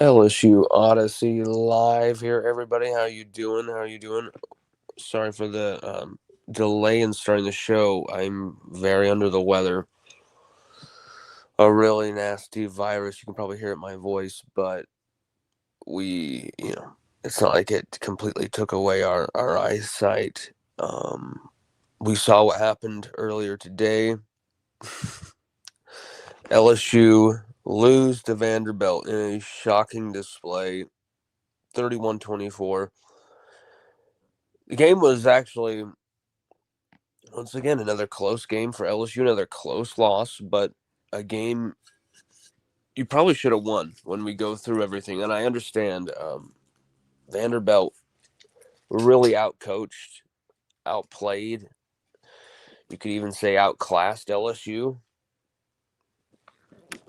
LSU Odyssey live here, everybody. How you doing? How you doing? Sorry for the delay in starting the show. I'm very under the weather. A really nasty virus. You can probably hear it in my voice, but it's not like it completely took away our eyesight. We saw what happened earlier today. LSU lose to Vanderbilt in a shocking display, 31-24. The game was actually, once again, another close game for LSU, another close loss, but a game you probably should have won when we go through everything. And I understand Vanderbilt really outcoached, outplayed. You could even say outclassed LSU.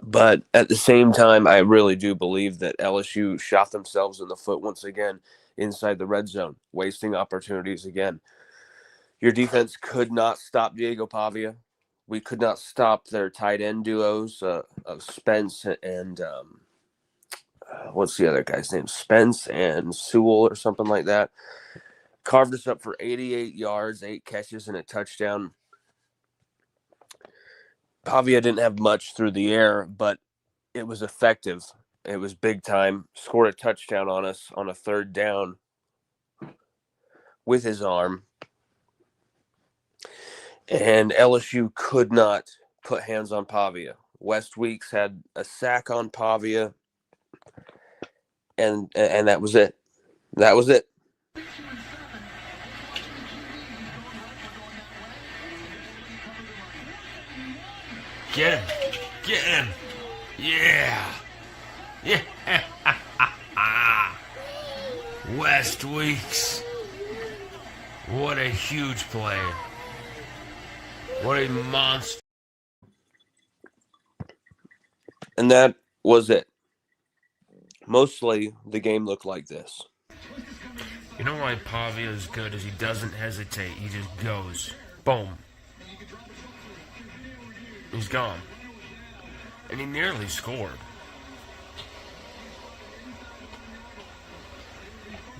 But at the same time, I really do believe that LSU shot themselves in the foot once again inside the red zone, wasting opportunities again. Your defense could not stop Diego Pavia. We could not stop their tight end duos of Spence and what's the other guy's name? Spence and Sewell or something like that. Carved us up for 88 yards, 8 catches, and a touchdown. Pavia didn't have much through the air, but it was effective. It was big time. Scored a touchdown on us on a third down with his arm. And LSU could not put hands on Pavia. West Weeks had a sack on Pavia, and that was it. That was it. Get him. Get him. Yeah. Yeah. West Weeks. What a huge play. What a monster. And that was it. Mostly the game looked like this. You know why Pavia is good is he doesn't hesitate. He just goes. Boom. He's gone. And he nearly scored.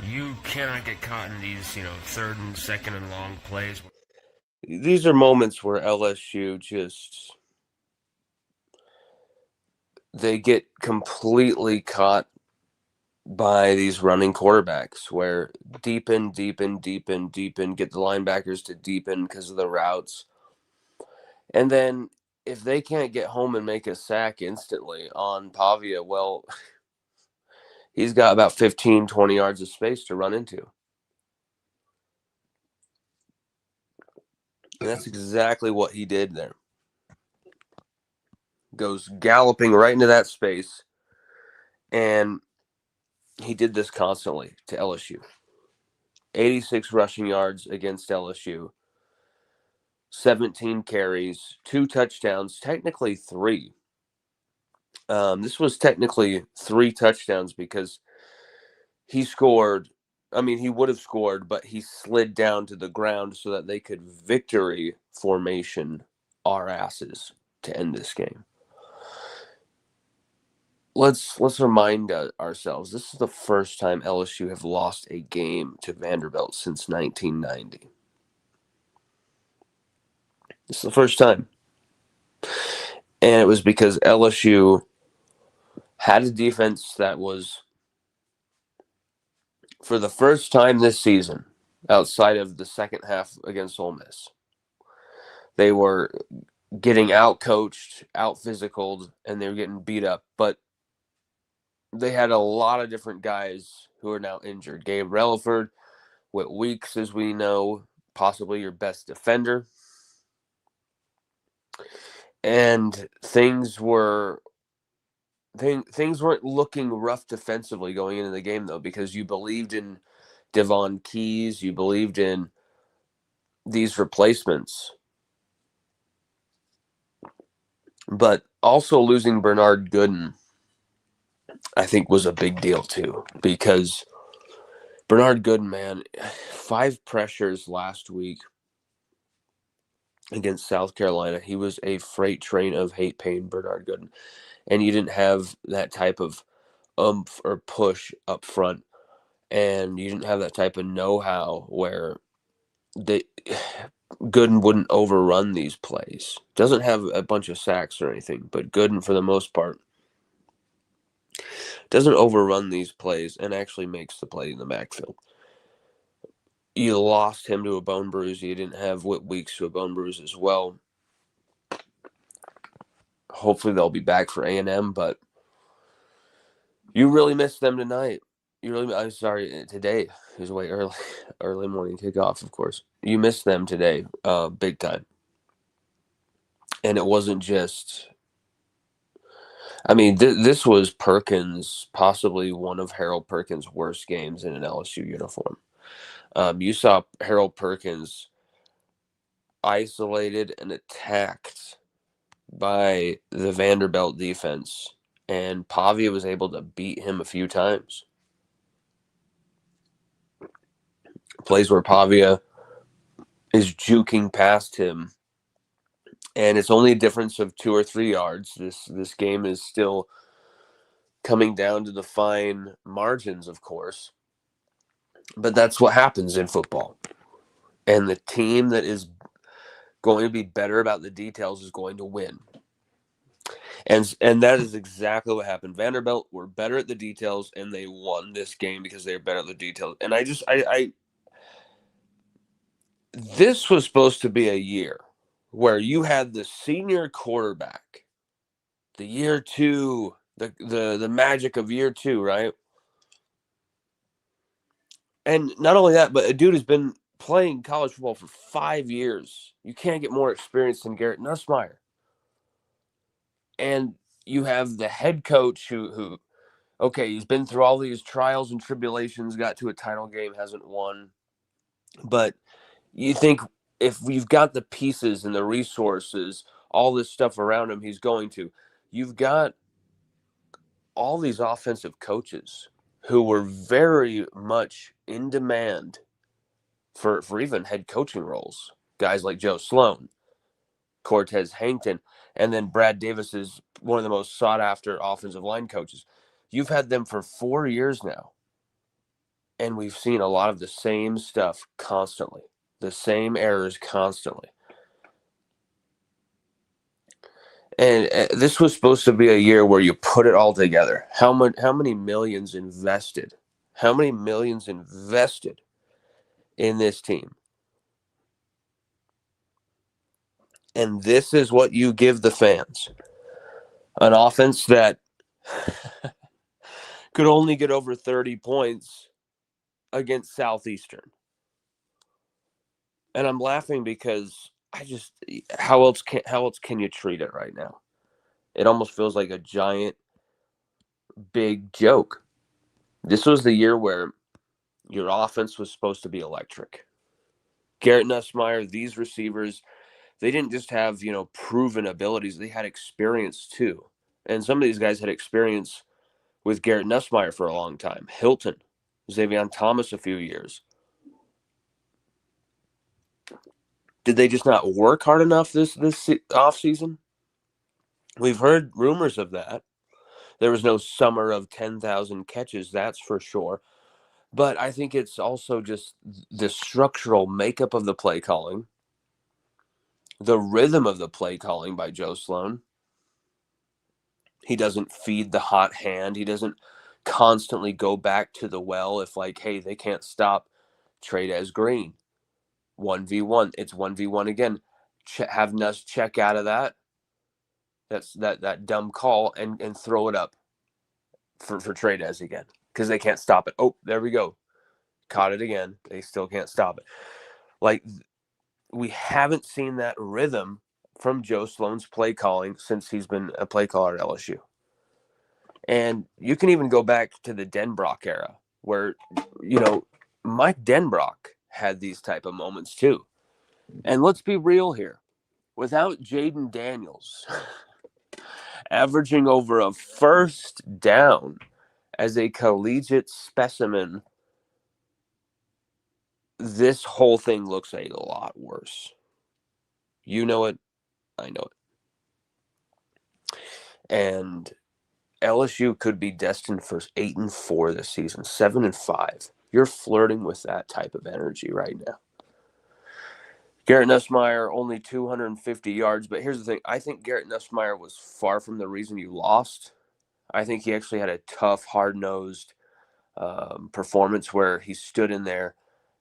You cannot get caught in these, third and second and long plays. These are moments where LSU just they get completely caught by these running quarterbacks where deepen, get the linebackers to deepen because of the routes. And then if they can't get home and make a sack instantly on Pavia, well, he's got about 15, 20 yards of space to run into. And that's exactly what he did there. Goes galloping right into that space. And he did this constantly to LSU. 86 rushing yards against LSU. 17 carries, 2 touchdowns, technically 3. This was technically 3 touchdowns because he scored. I mean, he would have scored, but he slid down to the ground so that they could victory formation our asses to end this game. Let's remind ourselves, this is the first time LSU have lost a game to Vanderbilt since 1990. This is the first time. And it was because LSU had a defense that was, for the first time this season, outside of the second half against Ole Miss, they were getting out-coached, out-physicaled, and they were getting beat up. But they had a lot of different guys who are now injured. Gabe Relaford, Whit Weeks, as we know, possibly your best defender. And things weren't looking rough defensively going into the game, though, because you believed in Devon Keys, you believed in these replacements. But also losing Bernard Gooden, I think, was a big deal, too, because Bernard Gooden, man, 5 pressures last week against South Carolina. He was a freight train of hate pain, Bernard Gooden. And you didn't have that type of or push up front, and you didn't have that type of know-how where Gooden wouldn't overrun these plays. Doesn't have a bunch of sacks or anything, but Gooden, for the most part, doesn't overrun these plays and actually makes the play in the backfield. You lost him to a bone bruise. You didn't have Whit Weeks to a bone bruise as well. Hopefully they'll be back for A&M, but you really missed them tonight. I'm sorry, today is way early morning kickoff, of course. You missed them today, big time. And it wasn't just, I mean, this was Perkins, possibly one of Harold Perkins' worst games in an LSU uniform. You saw Harold Perkins isolated and attacked by the Vanderbilt defense, and Pavia was able to beat him a few times. Plays where Pavia is juking past him, and it's only a difference of 2 or 3 yards. This game is still coming down to the fine margins, of course, but that's what happens in football. And the team that is going to be better about the details is going to win. And that is exactly what happened. Vanderbilt were better at the details, and they won this game because they were better at the details. And this was supposed to be a year where you had the senior quarterback, the year two, the magic of year two, right? And not only that, but a dude has been playing college football for 5 years. You can't get more experience than Garrett Nussmeier. And you have the head coach who okay, he's been through all these trials and tribulations, got to a title game, hasn't won. But you think if we've got the pieces and the resources, all this stuff around him, he's going to. You've got all these offensive coaches who were very much in demand for even head coaching roles. Guys like Joe Sloan, Cortez Hankton, and then Brad Davis is one of the most sought-after offensive line coaches. You've had them for 4 years now, and we've seen a lot of the same stuff constantly, the same errors constantly. And this was supposed to be a year where you put it all together. How many millions invested? How many millions invested in this team? And this is what you give the fans. An offense that could only get over 30 points against Southeastern. And I'm laughing because how else can you treat it right now? It almost feels like a giant big joke. This was the year where your offense was supposed to be electric. Garrett Nussmeier, these receivers, they didn't just have, proven abilities. They had experience too. And some of these guys had experience with Garrett Nussmeier for a long time. Hilton, Xavier Thomas a few years. Did they just not work hard enough this offseason? We've heard rumors of that. There was no summer of 10,000 catches, that's for sure. But I think it's also just the structural makeup of the play calling, the rhythm of the play calling by Joe Sloan. He doesn't feed the hot hand. He doesn't constantly go back to the well if, hey, they can't stop Trades Green. 1v1. It's 1v1 again. Have Nuss check out of that. That's that dumb call and throw it up for Trades again because they can't stop it. Oh, there we go. Caught it again. They still can't stop it. We haven't seen that rhythm from Joe Sloan's play calling since he's been a play caller at LSU. And you can even go back to the Denbrock era where, Mike Denbrock had these type of moments too. And let's be real here. Without Jaden Daniels averaging over a first down as a collegiate specimen, this whole thing looks a lot worse. You know it. I know it. And LSU could be destined for 8-4 this season, 7-5. You're flirting with that type of energy right now. Garrett Nussmeier, only 250 yards. But here's the thing. I think Garrett Nussmeier was far from the reason you lost. I think he actually had a tough, hard-nosed performance where he stood in there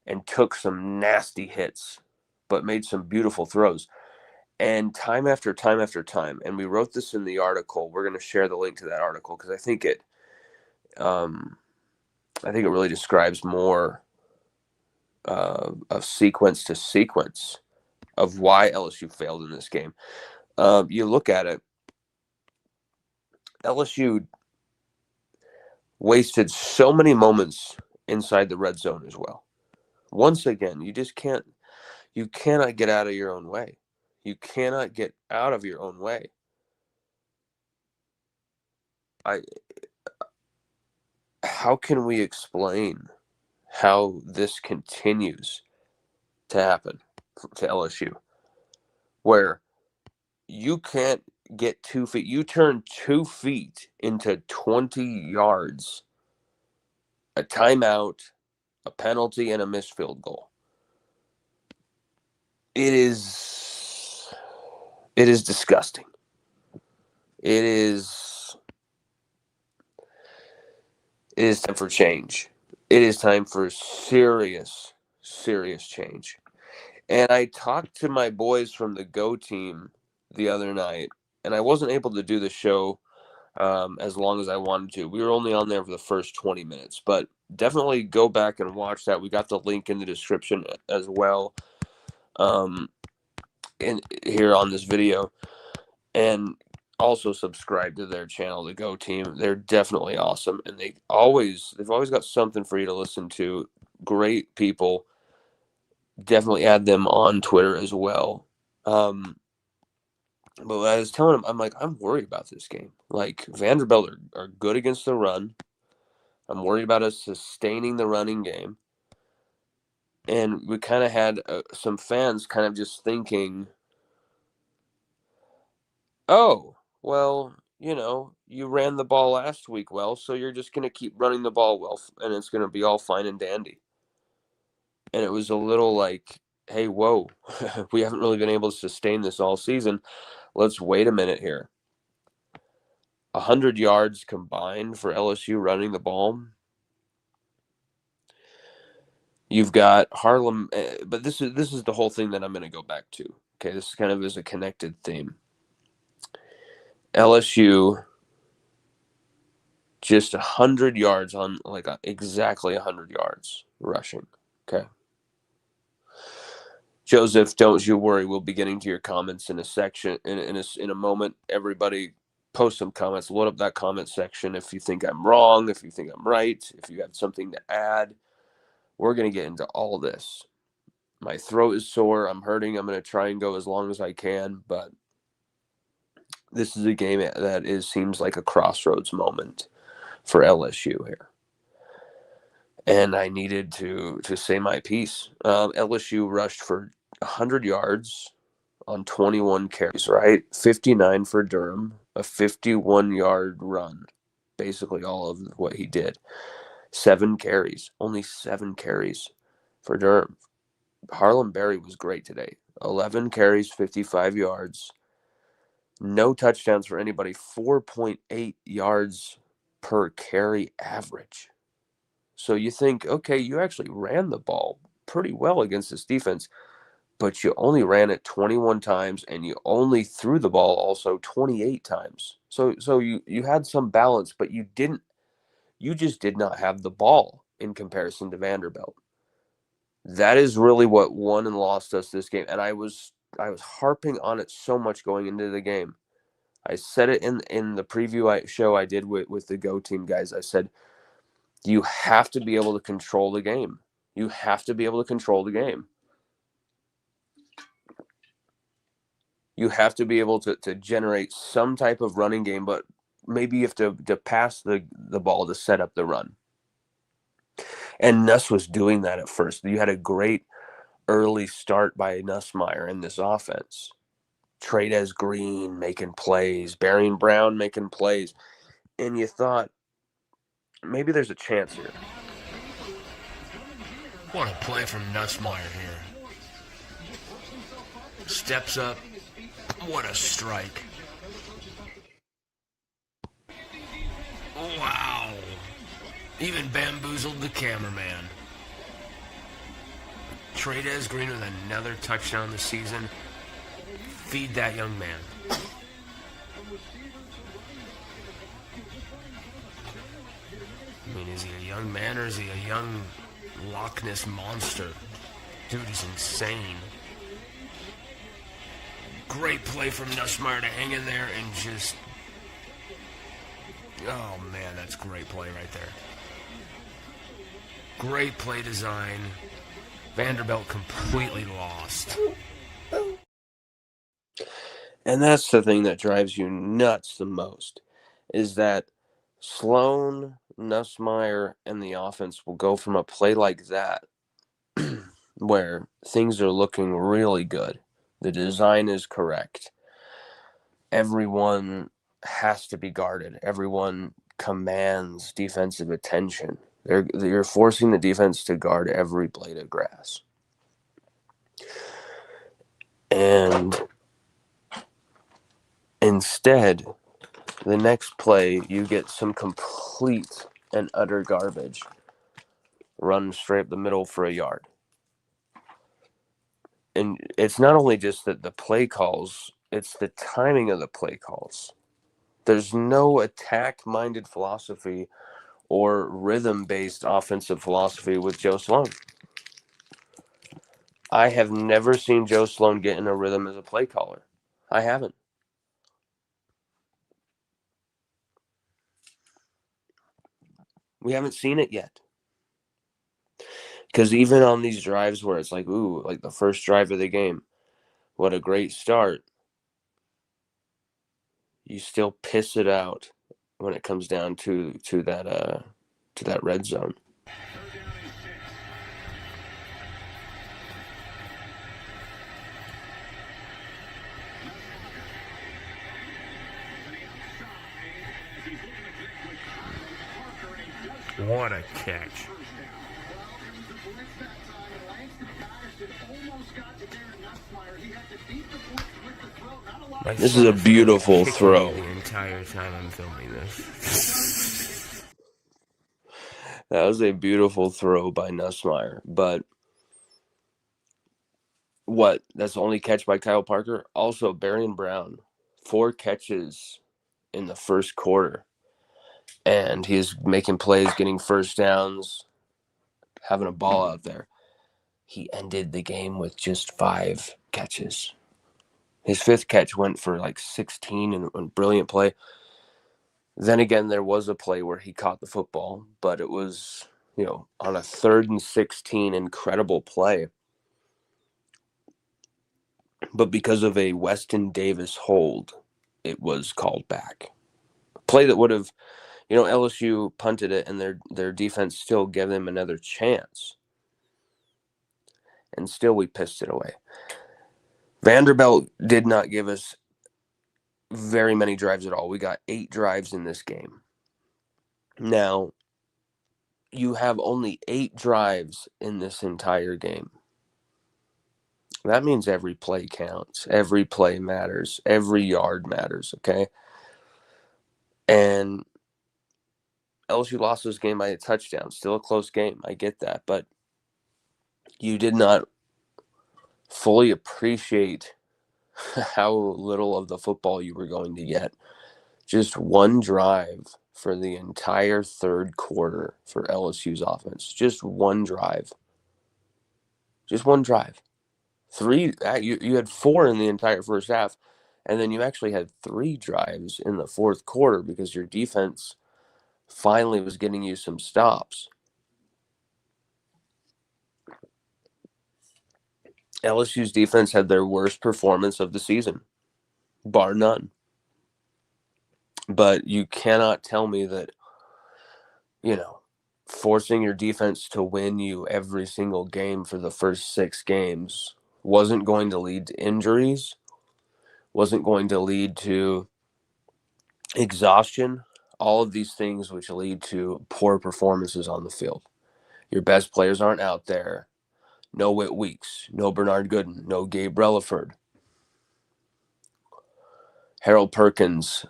and took some nasty hits, but made some beautiful throws. And time after time after time, and we wrote this in the article. We're going to share the link to that article because I think it really describes more of sequence to sequence of why LSU failed in this game. You look at it, LSU wasted so many moments inside the red zone as well. Once again, you cannot get out of your own way. You cannot get out of your own way. How can we explain how this continues to happen to LSU? Where you can't get 2 feet. You turn 2 feet into 20 yards, a timeout, a penalty, and a missed field goal. It is disgusting. It is time for change. It is time for serious change. And I talked to my boys from the Go team the other night, and I wasn't able to do the show as long as I wanted to. We were only on there for the first 20 minutes, but definitely go back and watch that. We got the link in the description as well in here on this video. And also subscribe to their channel, the Go team. They're definitely awesome, and they've always got something for you to listen to. Great people. Definitely add them on Twitter as well. But I was telling him, I'm like, I'm worried about this game. Like, Vanderbilt are good against the run. I'm worried about us sustaining the running game. And we kind of had some fans kind of just thinking, oh, well, you ran the ball last week well, so you're just going to keep running the ball well, and it's going to be all fine and dandy. And it was a little like, hey, whoa, we haven't really been able to sustain this all season. Let's wait a minute here. 100 yards combined for LSU running the ball. You've got Harlem, but this is the whole thing that I'm going to go back to. Okay, this kind of is a connected theme. LSU just 100 yards on, like, exactly 100 yards rushing. Okay. Joseph, don't you worry. We'll be getting to your comments in a section in a moment. Everybody post some comments. Load up that comment section if you think I'm wrong, if you think I'm right, if you have something to add. We're going to get into all this. My throat is sore. I'm hurting. I'm going to try and go as long as I can, but this is a game that seems like a crossroads moment for LSU here. And I needed to say my piece. LSU rushed for 100 yards on 21 carries, right? 59 for Durham, a 51-yard run, basically all of what he did. 7 carries, only 7 carries for Durham. Harlem Berry was great today. 11 carries, 55 yards. No touchdowns for anybody. 4.8 yards per carry average. So you think, okay, you actually ran the ball pretty well against this defense, but you only ran it 21 times, and you only threw the ball also 28 times. So you had some balance, but you just did not have the ball in comparison to Vanderbilt. That is really what won and lost us this game. And I was harping on it so much going into the game. I said it in the preview show I did with the Go team guys. I said, you have to be able to control the game. You have to be able to control the game. You have to be able to generate some type of running game, but maybe you have to pass the ball to set up the run. And Nuss was doing that at first. You had a great early start by Nussmeier in this offense. Trades Green making plays, Barian Brown making plays. and you thought, maybe there's a chance here. What a play from Nussmeier here. Steps up. What a strike. Wow. Even bamboozled the cameraman. Trades Green with another touchdown this season. Feed that young man. I mean, is he a young man or is he a young Loch Ness monster? Dude, he's insane. Great play from Nussmeier to hang in there and just... Oh, man, that's great play right there. Great play design. Vanderbilt completely lost. And that's the thing that drives you nuts the most, is that Sloan, Nussmeier, and the offense will go from a play like that, where things are looking really good. The design is correct. Everyone has to be guarded. Everyone commands defensive attention. You're forcing the defense to guard every blade of grass. And instead, the next play, you get some complete and utter garbage. Run straight up the middle for a yard. And it's not only just that the play calls, it's the timing of the play calls. There's no attack-minded philosophy or rhythm-based offensive philosophy with Joe Sloan. I have never seen Joe Sloan get in a rhythm as a play caller. I haven't. We haven't seen it yet. Because even on these drives where it's like, ooh, like the first drive of the game, what a great start, you still piss it out when it comes down to that red zone. What a catch. This is a beautiful throw. The entire time I'm filming this. That was a beautiful throw by Nussmeier. But what? That's the only catch by Kyle Parker? Also, Barry Brown, 4 catches in the first quarter. And he's making plays, getting first downs, having a ball out there. He ended the game with just 5 catches. His 5th catch went for like 16 and brilliant play. Then again, there was a play where he caught the football, but it was, on a 3rd and 16, incredible play. But because of a Weston Davis hold, it was called back. A play that would have, LSU punted it and their defense still gave them another chance. And still we pissed it away. Vanderbilt did not give us very many drives at all. We got 8 drives in this game. Now, you have only 8 drives in this entire game. That means every play counts. Every play matters. Every yard matters, okay? And LSU lost this game by a touchdown. Still a close game. I get that. But you did not fully appreciate how little of the football you were going to get. Just one drive for the entire 3rd quarter for LSU's offense. Just one drive. Just one drive. 3, you had 4 in the entire first half, and then you actually had 3 drives in the 4th quarter because your defense finally was getting you some stops. LSU's defense had their worst performance of the season, bar none. But you cannot tell me that, forcing your defense to win you every single game for the first 6 games wasn't going to lead to injuries, wasn't going to lead to exhaustion All of these things which lead to poor performances on the field. Your best players aren't out there. No Whit Weeks, no Bernard Gooden, no Gabe Relaford. Harold Perkins,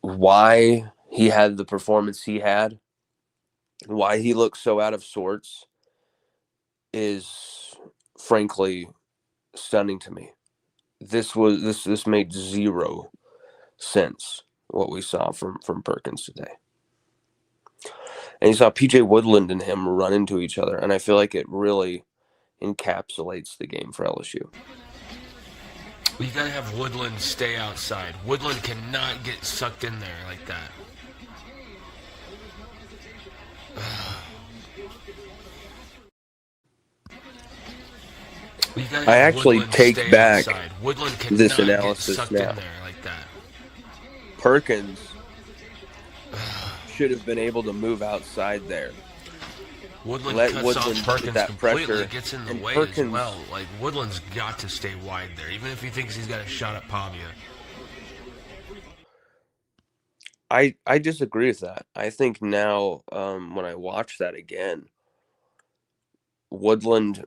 why he had the performance he had, why he looked so out of sorts is frankly stunning to me. This made zero sense what we saw from Perkins today. And you saw PJ Woodland and him run into each other, and I feel like it really encapsulates the game for LSU. You gotta have Woodland stay outside. Woodland cannot get sucked in there like that. I actually take back this get analysis sucked now. In there like that. Perkins should have been able to move outside there. Woodland Let cuts Woodland off Perkins get that completely, pressure, gets in the and way Perkins, as well. Like, Woodland's got to stay wide there, even if he thinks he's got a shot at Pavia. I disagree with that. I think now, when I watch that again, Woodland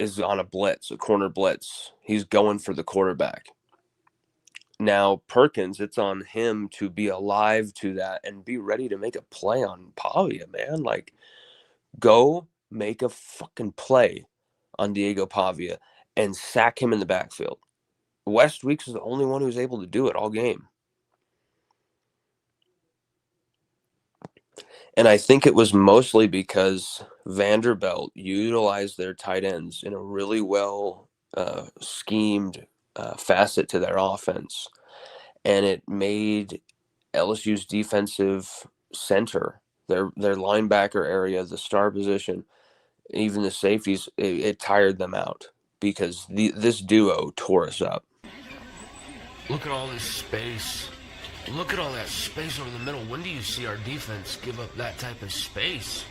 is on a blitz, a corner blitz. He's going for the quarterback. Now, Perkins, it's on him to be alive to that and be ready to make a play on Pavia, man. Like, go make a fucking play on Diego Pavia and sack him in the backfield. West Weeks is the only one who's able to do it all game. And I think it was mostly because Vanderbilt utilized their tight ends in a really well schemed facet to their offense. And it made LSU's defensive center, their linebacker area, the star position, even the safeties, it tired them out because this duo tore us up. Look at all this space. Look at all that space over the middle. When do you see our defense give up that type of space?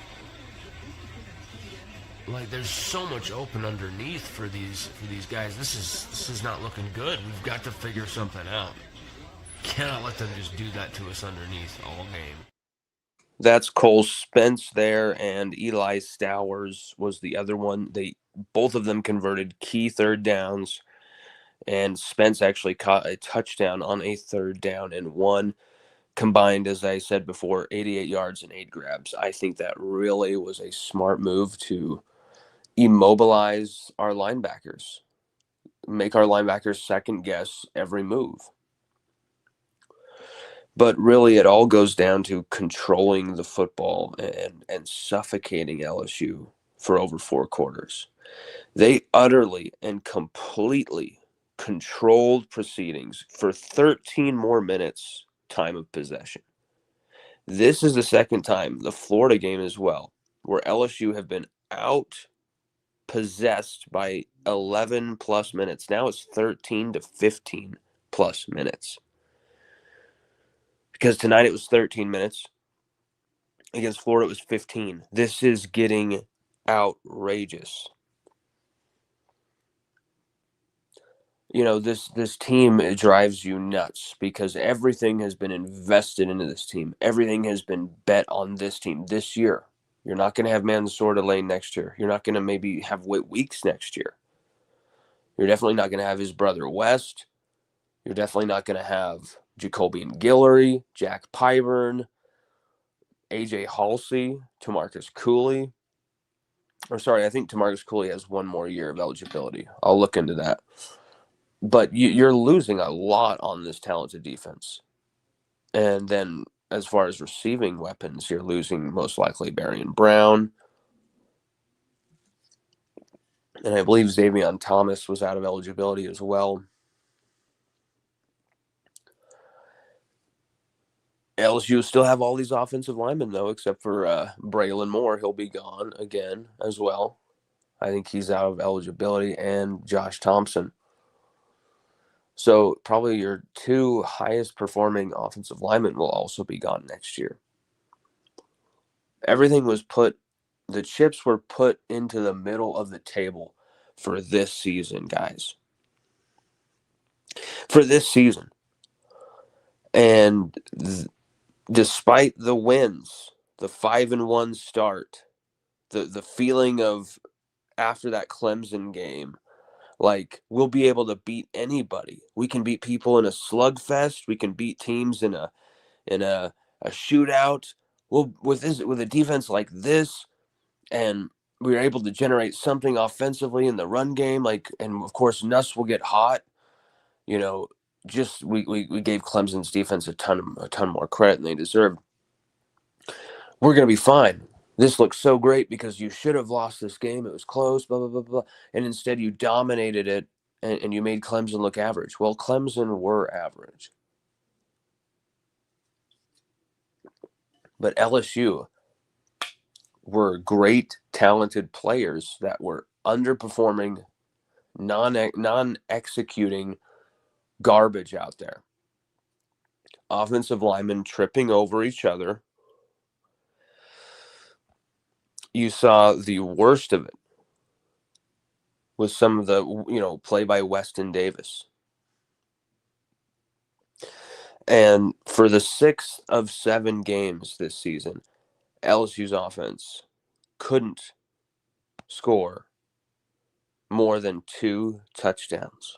Like, there's so much open underneath for these guys. This is not looking good. We've got to figure something out. Cannot let them just do that to us underneath all game. That's Cole Spence there, and Eli Stowers was the other one. Both of them converted key third downs, and Spence actually caught a touchdown on a third down and one. Combined, as I said before, 88 yards and 8 grabs. I think that really was a smart move to immobilize our linebackers, make our linebackers second guess every move. But really, it all goes down to controlling the football and suffocating LSU for over 4 quarters. They utterly and completely controlled proceedings for 13 more minutes time of possession. This is the second time, the Florida game as well, where LSU have been out possessed by 11 plus minutes. Now it's 13 to 15 plus minutes. Because tonight it was 13 minutes. Against Florida it was 15. This is getting outrageous. You know, this team, it drives you nuts because everything has been invested into this team. Everything has been bet on this team this year. You're not going to have Mansour Lane next year. You're not going to maybe have Whit Weeks next year. You're definitely not going to have his brother West. You're definitely not going to have Jacobian Guillory, Jack Pyburn, AJ Halsey, Tamarcus Cooley. I think Tamarcus Cooley has one more year of eligibility. I'll look into that. But you're losing a lot on this talented defense. And then as far as receiving weapons, you're losing most likely Barian Brown. And I believe Xavier Thomas was out of eligibility as well. LSU still have all these offensive linemen, though, except for Braylon Moore. He'll be gone again as well. I think he's out of eligibility, and Josh Thompson. So probably your 2 highest performing offensive linemen will also be gone next year. Everything was the chips were put into the middle of the table for this season, guys. For this season. And despite the wins, the 5-1 start, the feeling of after that Clemson game, like we'll be able to beat anybody. We can beat people in a slugfest. We can beat teams in a shootout. Well, with a defense like this, and we were able to generate something offensively in the run game, like, and of course Nuss will get hot. Just we gave Clemson's defense a ton more credit than they deserved. We're gonna be fine. This looks so great because you should have lost this game. It was close, blah, blah, blah, blah. And instead you dominated it and you made Clemson look average. Well, Clemson were average. But LSU were great, talented players that were underperforming, non-executing garbage out there. Offensive linemen tripping over each other. You saw the worst of it with some of the, play by Weston Davis. And for the 6th of 7 games this season, LSU's offense couldn't score more than 2 touchdowns.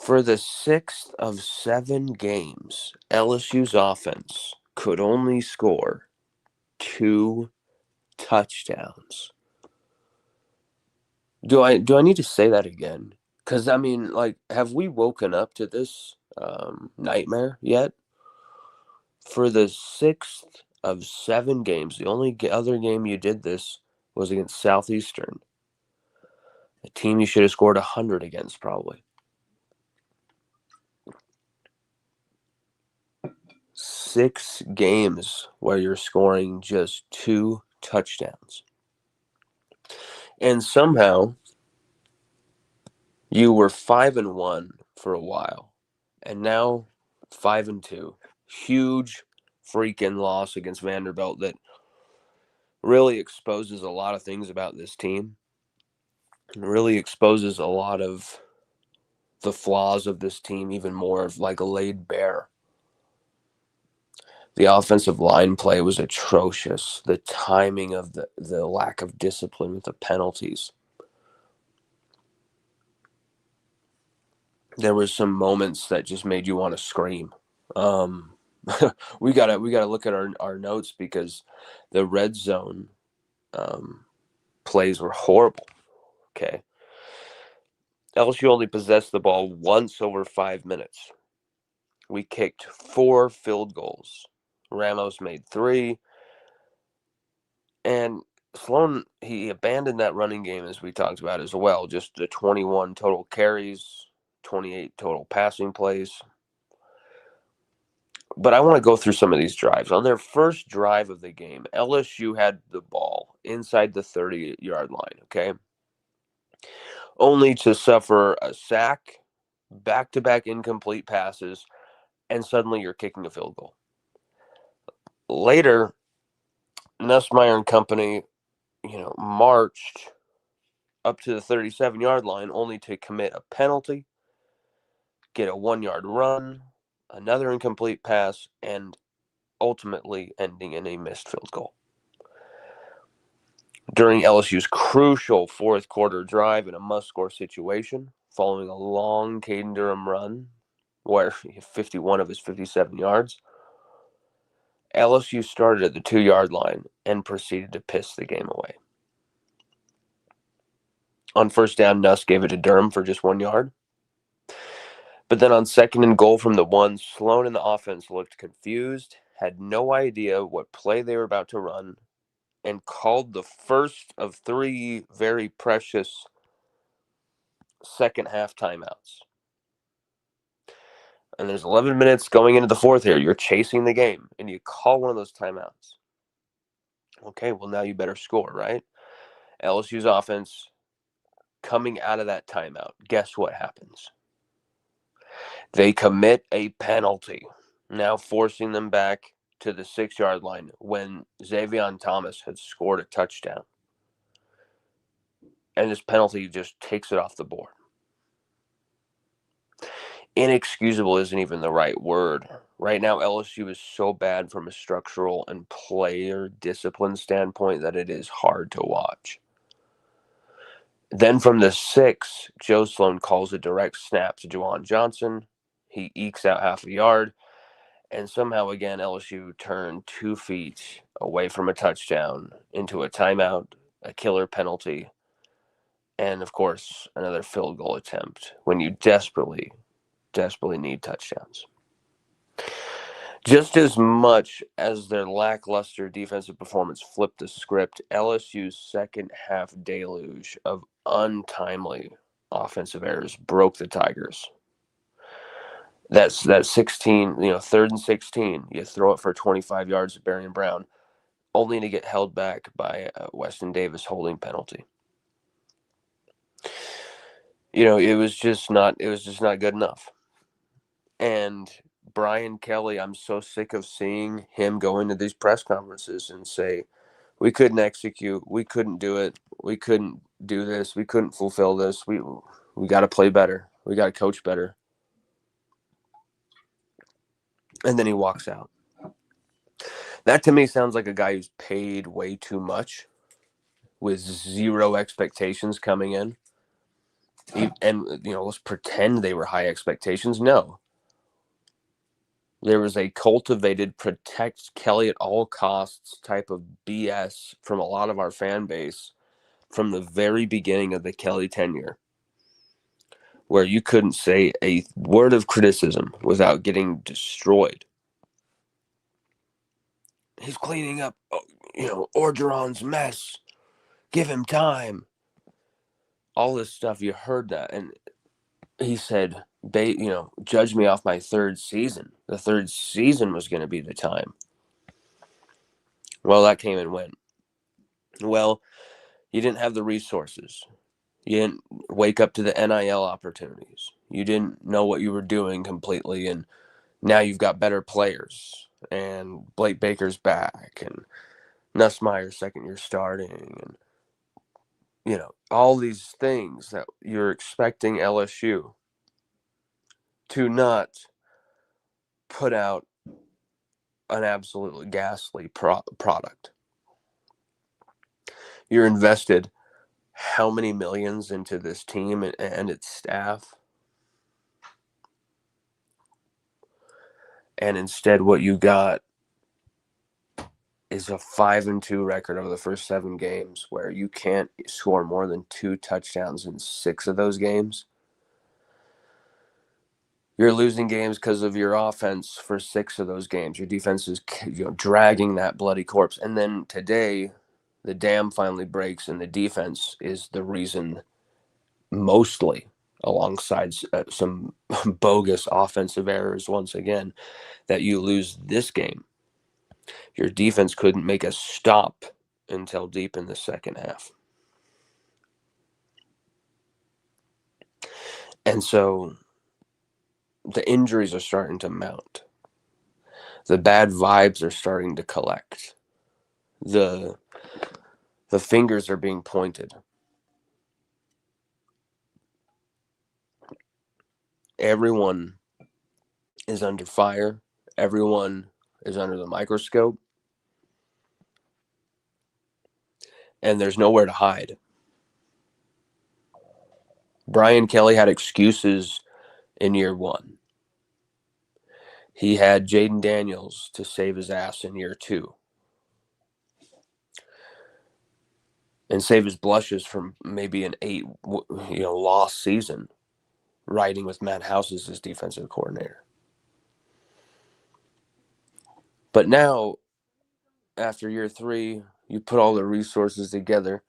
For the 6th of 7 games, LSU's offense could only score 2 touchdowns. Do I need to say that again? Because, I mean, like, have we woken up to this nightmare yet? For the 6th of 7 games, the only other game you did this was against Southeastern, a team you should have scored 100 against, probably. 6 games where you're scoring just 2 touchdowns. And somehow you were 5-1 for a while, and now 5-2. Huge freaking loss against Vanderbilt that really exposes a lot of things about this team. It really exposes a lot of the flaws of this team even more, like laid bare. The offensive line play was atrocious. The timing of the lack of discipline with the penalties. There were some moments that just made you want to scream. We gotta look at our notes because the red zone plays were horrible. Okay. LSU only possessed the ball once over 5 minutes. We kicked 4 field goals. Ramos made 3. And Sloan, he abandoned that running game, as we talked about as well. Just the 21 total carries, 28 total passing plays. But I want to go through some of these drives. On their first drive of the game, LSU had the ball inside the 30-yard line, okay? Only to suffer a sack, back-to-back incomplete passes, and suddenly you're kicking a field goal. Later, Nussmeier and company, marched up to the 37-yard line only to commit a penalty, get a 1-yard run, another incomplete pass, and ultimately ending in a missed field goal. During LSU's crucial fourth quarter drive in a must-score situation, following a long Caden Durham run, where 51 of his 57 yards, LSU started at the 2-yard line and proceeded to piss the game away. On first down, Nuss gave it to Durham for just 1 yard. But then on 2nd and goal from the 1, Sloan and the offense looked confused, had no idea what play they were about to run, and called the first of 3 very precious second half timeouts. And there's 11 minutes going into the fourth here. You're chasing the game, and you call one of those timeouts. Okay, well, now you better score, right? LSU's offense coming out of that timeout, guess what happens? They commit a penalty, now forcing them back to the 6-yard line when Xavier Thomas had scored a touchdown. And this penalty just takes it off the board. inexcusable isn't even the right word. Right now, LSU is so bad from a structural and player discipline standpoint that it is hard to watch. Then from the 6, Joe Sloan calls a direct snap to Juwan Johnson. He ekes out half a yard, and somehow again LSU turned 2 feet away from a touchdown into a timeout, a killer penalty, and of course another field goal attempt when you desperately need touchdowns. Just as much as their lackluster defensive performance flipped the script, LSU's second half deluge of untimely offensive errors broke the Tigers. That's 16, 3rd and 16. You throw it for 25 yards to Berrien Brown, only to get held back by a Weston Davis holding penalty. It was just not good enough. And Brian Kelly, I'm so sick of seeing him go into these press conferences and say, we couldn't execute, we couldn't do it, we couldn't do this, we couldn't fulfill this, we got to play better, we got to coach better. And then he walks out. That to me sounds like a guy who's paid way too much with zero expectations coming in. And, let's pretend they were high expectations. No. There was a cultivated, protect Kelly at all costs type of BS from a lot of our fan base from the very beginning of the Kelly tenure, where you couldn't say a word of criticism without getting destroyed. He's cleaning up, Orgeron's mess. Give him time. All this stuff, you heard that. And he said, judge me off my 3rd season. The 3rd season was going to be the time. Well, that came and went. Well, you didn't have the resources. You didn't wake up to the NIL opportunities. You didn't know what you were doing completely. And now you've got better players. And Blake Baker's back. And Nussmeier's second year starting. And, all these things that you're expecting LSU to not put out an absolutely ghastly product. You're invested how many millions into this team and its staff? And instead what you got is a 5-2 record over the first 7 games where you can't score more than 2 touchdowns in 6 of those games. You're losing games because of your offense for 6 of those games. Your defense is dragging that bloody corpse. And then today, the dam finally breaks, and the defense is the reason, mostly, alongside some bogus offensive errors once again, that you lose this game. Your defense couldn't make a stop until deep in the second half. And so the injuries are starting to mount. The bad vibes are starting to collect. The fingers are being pointed. Everyone is under fire. Everyone is under the microscope. And there's nowhere to hide. Brian Kelly had excuses in year 1. He had Jaden Daniels to save his ass in year 2. And save his blushes from maybe an 8 loss season, riding with Matt House as his defensive coordinator. But now, after year 3, you put all the resources together.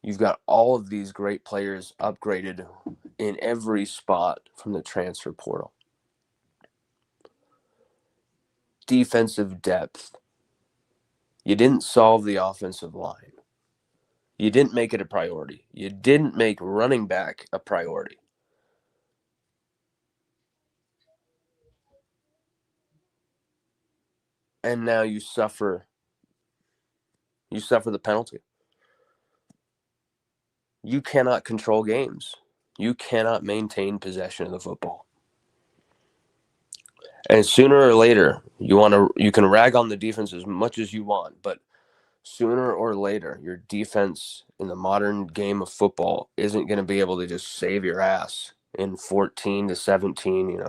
You've got all of these great players upgraded in every spot from the transfer portal. Defensive depth. You didn't solve the offensive line. You didn't make it a priority. You didn't make running back a priority. And now you suffer the penalty. You cannot control games. You cannot maintain possession of the football. And sooner or later, you can rag on the defense as much as you want, but sooner or later, your defense in the modern game of football isn't going to be able to just save your ass in 14 to 17,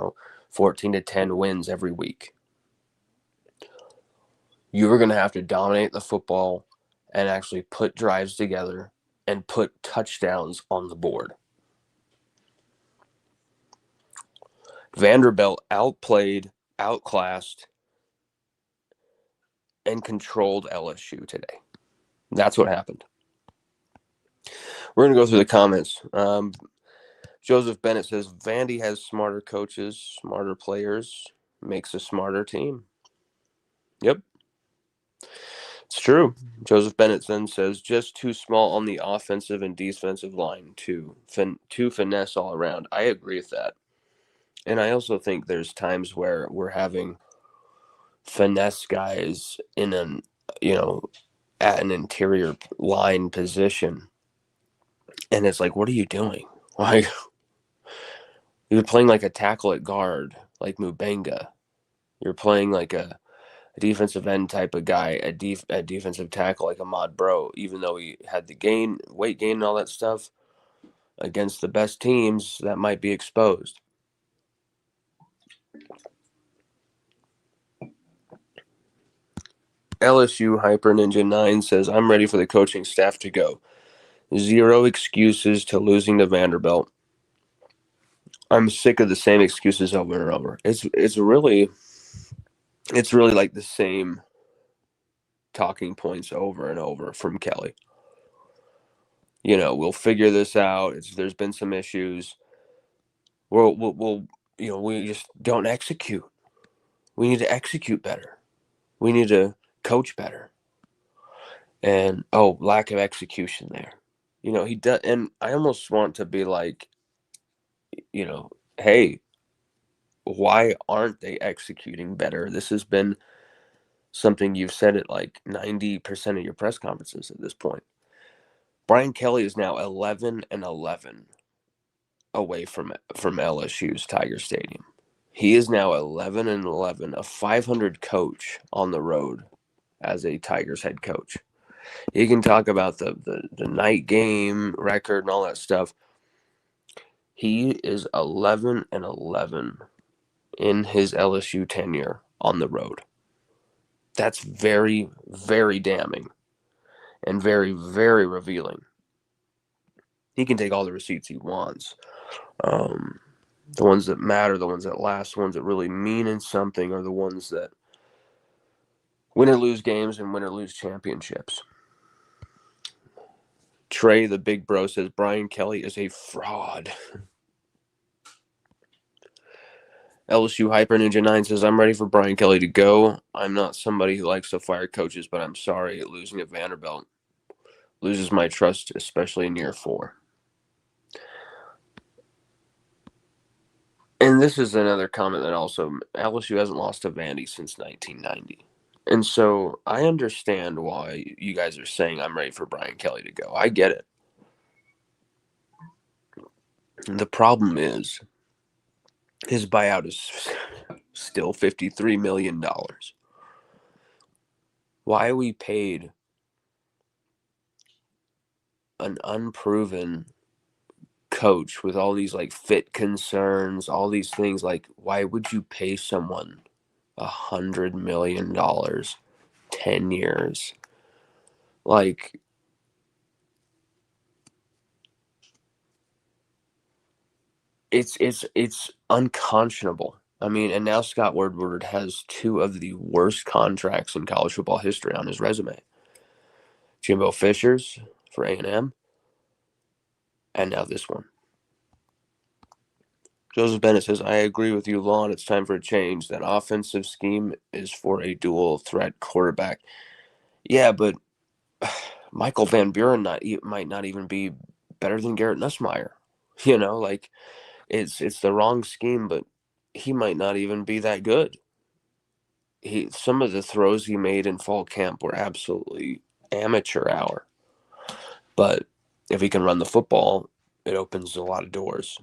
14 to 10 wins every week. You are going to have to dominate the football and actually put drives together and put touchdowns on the board. Vanderbilt outplayed, outclassed, and controlled LSU today. That's what happened. We're going to go through the comments. Joseph Bennett says, Vandy has smarter coaches, smarter players, makes a smarter team. Yep. It's true. Joseph Bennett then says, just too small on the offensive and defensive line, too. Too finesse all around. I agree with that. And I also think there's times where we're having finesse guys in at an interior line position. And it's like, what are you doing? Why? You're playing like a tackle at guard, like Mubenga. You're playing like a defensive end type of guy, a defensive tackle like Ahmad Bro, even though he had the weight gain and all that stuff against the best teams, that might be exposed. LSU Hyper Ninja 9 says, I'm ready for the coaching staff to go. Zero excuses to losing to Vanderbilt. I'm sick of the same excuses over and over. It's really like the same talking points over and over from Kelly. We'll figure this out. There's been some issues. We just don't execute. We need to execute better. We need to coach better. And lack of execution there. He does, and I almost want to be like, hey, why aren't they executing better? This has been something you've said at like 90% of your press conferences at this point. Brian Kelly is now 11-11 away from LSU's Tiger Stadium. He is now 11-11, a 500 coach on the road as a Tigers head coach. He can talk about the night game record and all that stuff. He is 11-11 in his LSU tenure on the road. That's very, very damning and very, very revealing. He can take all the receipts he wants. The ones that matter, the ones that last, the ones that really mean something are the ones that win or lose games and win or lose championships. Trey, the big bro, says Brian Kelly is a fraud. LSU Hyper Ninja 9 says, I'm ready for Brian Kelly to go. I'm not somebody who likes to fire coaches, but I'm sorry, losing at Vanderbilt loses my trust, especially in year 4. And this is another comment that also, LSU hasn't lost to Vandy since 1990. And so I understand why you guys are saying I'm ready for Brian Kelly to go. I get it. The problem is his buyout is still $53 million. Why we paid an unproven coach with all these like fit concerns, all these things, like why would you pay someone $100 million 10 years? Like, it's unconscionable. I mean, and now Scott Woodward has 2 of the worst contracts in college football history on his resume. Jimbo Fisher's for A&M, and now this one. Joseph Bennett says, I agree with you, Lon. It's time for a change. That offensive scheme is for a dual threat quarterback. Yeah, but Michael Van Buren might not even be better than Garrett Nussmeier. Like it's the wrong scheme, but he might not even be that good. Some of the throws he made in fall camp were absolutely amateur hour. But if he can run the football, it opens a lot of doors.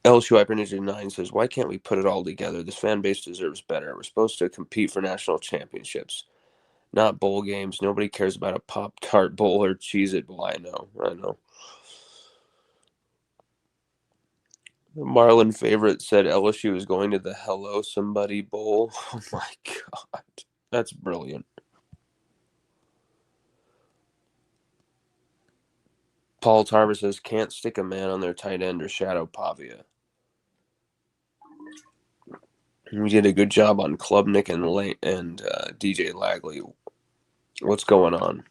LSU Hyperninja 9 says, why can't we put it all together? This fan base deserves better. We're supposed to compete for national championships, not bowl games. Nobody cares about a Pop-Tart bowl or Cheez-It bowl. I know. Marlon Favorite said LSU is going to the Hello Somebody Bowl. Oh my God. That's brilliant. Paul Tarver says, can't stick a man on their tight end or shadow Pavia. We did a good job on Klubnik and DJ Lagley. What's going on?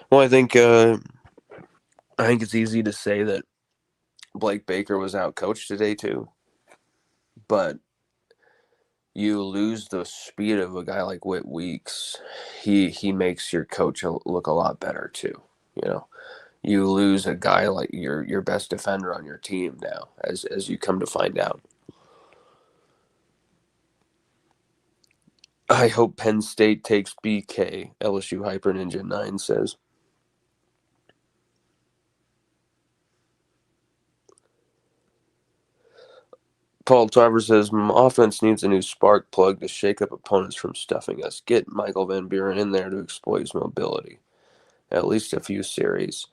Well, I think it's easy to say that Blake Baker was outcoached today too, but you lose the speed of a guy like Whit Weeks. He makes your coach look a lot better too. You know, you lose a guy like your best defender on your team now, as you come to find out. I hope Penn State takes BK, LSU Hyper Ninja 9 says. Paul Tarver says, offense needs a new spark plug to shake up opponents from stuffing us. Get Michael Van Buren in there to exploit his mobility. At least a few series.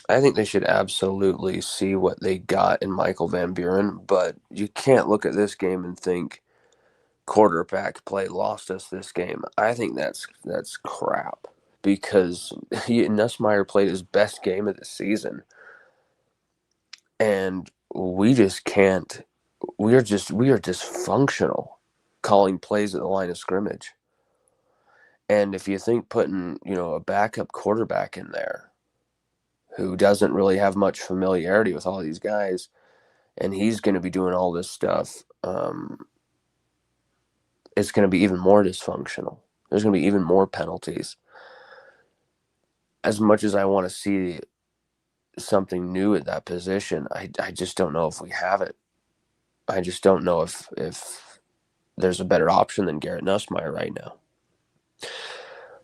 I think they should absolutely see what they got in Michael Van Buren, but you can't look at this game and think quarterback play lost us this game. I think that's crap because Nussmeier played his best game of the season, and we just can't. We are dysfunctional calling plays at the line of scrimmage. And if you think putting a backup quarterback in there who doesn't really have much familiarity with all these guys, and he's going to be doing all this stuff, it's going to be even more dysfunctional. There's going to be even more penalties. As much as I want to see something new at that position, I just don't know if we have it. I just don't know if there's a better option than Garrett Nussmeier right now.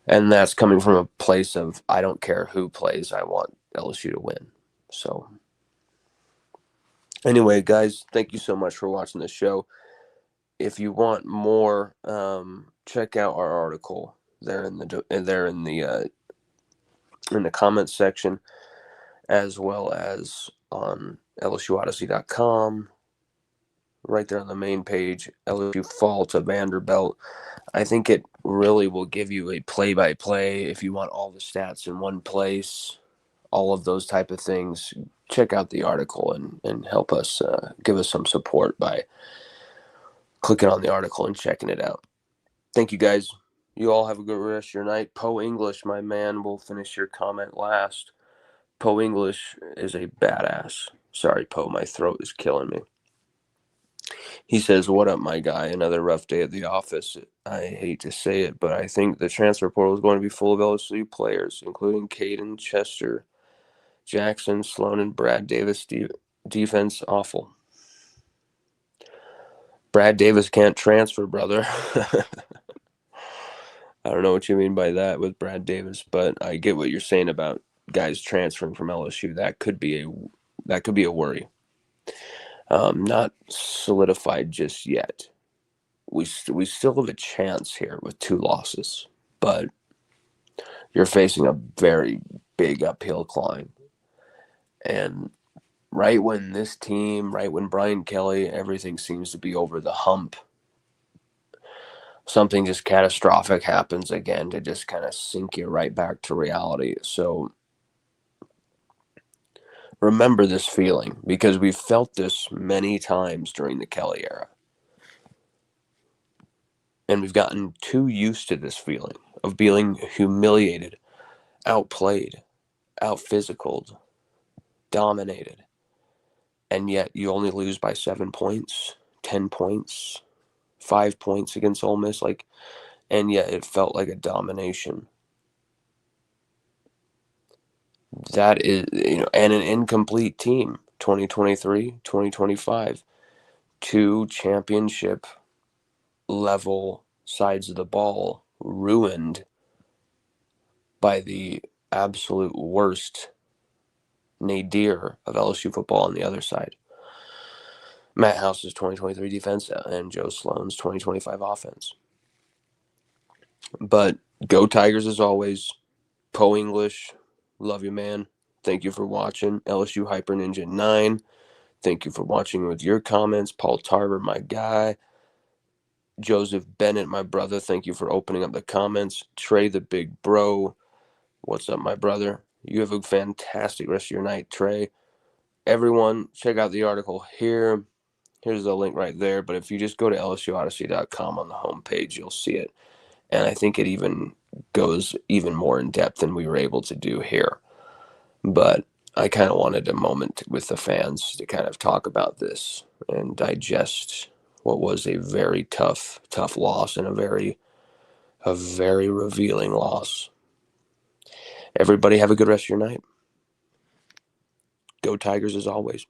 And that's coming from a place of I don't care who plays, I want LSU to win. So anyway, guys, thank you so much for watching this show. If you want more, check out our article there in the comments section, as well as on LSUODYSSEY.com. Right there on the main page, LSU fall to Vanderbilt. I think it really will give you a play-by-play if you want all the stats in one place, all of those type of things. Check out the article and help us, give us some support by clicking on the article and checking it out. Thank you, guys. You all have a good rest of your night. Poe English, my man, will finish your comment last. Poe English is a badass. Sorry, Poe, my throat is killing me. He says, what up, my guy? Another rough day at the office. I hate to say it, but I think the transfer portal is going to be full of LSU players, including Caden, Chester, Jackson, Sloan, and Brad Davis. Defense awful. Brad Davis can't transfer, brother. I don't know what you mean by that with Brad Davis, but I get what you're saying about guys transferring from LSU. That could be a worry. Not solidified just yet. We still have a chance here with 2 losses, but you're facing a very big uphill climb. And right when Brian Kelly, everything seems to be over the hump, something just catastrophic happens again to just kind of sink you right back to reality. So remember this feeling, because we've felt this many times during the Kelly era. And we've gotten too used to this feeling of being humiliated, outplayed, out-physicaled, dominated. And yet you only lose by 7 points, 10 points, 5 points against Ole Miss. And yet it felt like a domination. That is, and an incomplete team, 2023, 2025, 2 championship level sides of the ball ruined by the absolute worst nadir of LSU football on the other side. Matt House's 2023 defense and Joe Sloan's 2025 offense. But go Tigers as always. Poe English, love you, man. Thank you for watching. LSU Hyper Ninja 9. Thank you for watching with your comments. Paul Tarver, my guy. Joseph Bennett, my brother. Thank you for opening up the comments. Trey, the big bro. What's up, my brother? You have a fantastic rest of your night, Trey. Everyone, check out the article here. Here's the link right there. But if you just go to LSUODYSSEY.com on the homepage, you'll see it. And I think it even goes even more in depth than we were able to do here. But I kind of wanted a moment with the fans to kind of talk about this and digest what was a very tough loss and a very revealing loss. Everybody have a good rest of your night. Go Tigers as always.